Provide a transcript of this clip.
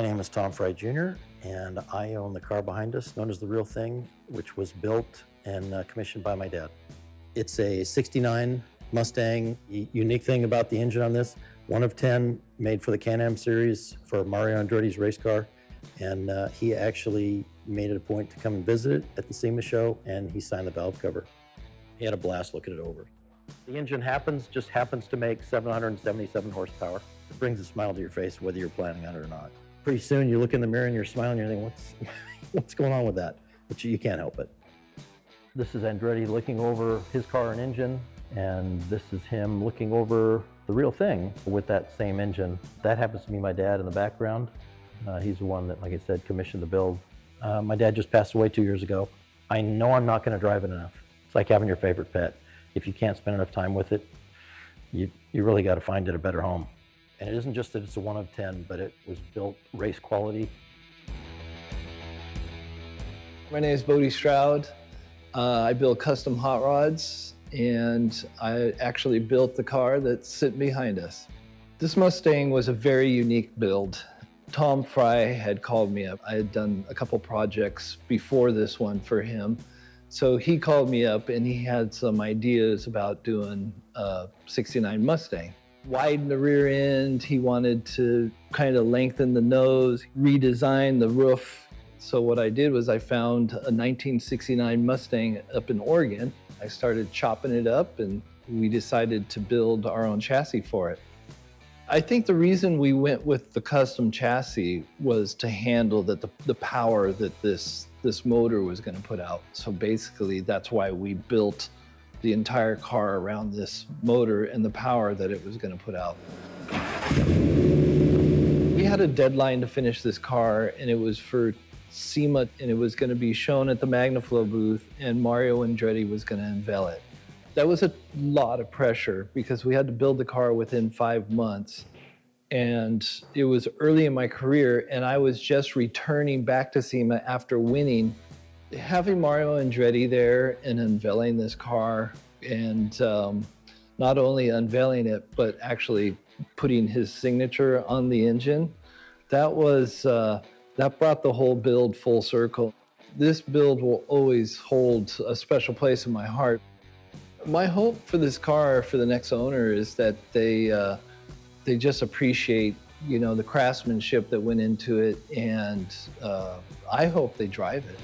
My name is Tom Fry Jr., and I own the car behind us, known as the Real Thing, which was built and commissioned by my dad. It's a '69 Mustang. Unique thing about the engine on this, 1 of 10 made for the Can-Am series for Mario Andretti's race car. And he actually made it a point to come and visit it at the SEMA show, and he signed the valve cover. He had a blast looking it over. The engine just happens to make 777 horsepower. It brings a smile to your face whether you're planning on it or not. Pretty soon you look in the mirror and you're smiling and you're thinking, what's going on with that? But you can't help it. This is Andretti looking over his car and engine, and this is him looking over the Real Thing with that same engine. That happens to be my dad in the background. He's the one that, like I said, commissioned the build. My dad just passed away 2 years ago. I know I'm not going to drive it enough. It's like having your favorite pet. If you can't spend enough time with it, you really got to find it a better home. And it isn't just that it's a 1 of 10, but it was built race quality. My name is Bodie Stroud. I build custom hot rods, and I actually built the car that's sitting behind us. This Mustang was a very unique build. Tom Fry had called me up. I had done a couple projects before this one for him. So he called me up and he had some ideas about doing a '69 Mustang. Widen the rear end, he wanted to kind of lengthen the nose, redesign the roof. So what I did was I found a 1969 Mustang up in Oregon. I started chopping it up and we decided to build our own chassis for it. I think the reason we went with the custom chassis was to handle the power that this motor was going to put out. So basically that's why we built the entire car around this motor and the power that it was going to put out. We had a deadline to finish this car, and it was for SEMA, and it was going to be shown at the MagnaFlow booth, and Mario Andretti was going to unveil it. That was a lot of pressure because we had to build the car within 5 months, and it was early in my career, and I was just returning back to SEMA after winning. Having Mario Andretti there and unveiling this car, and not only unveiling it, but actually putting his signature on the engine, that brought the whole build full circle. This build will always hold a special place in my heart. My hope for this car for the next owner is that they just appreciate, the craftsmanship that went into it, and I hope they drive it.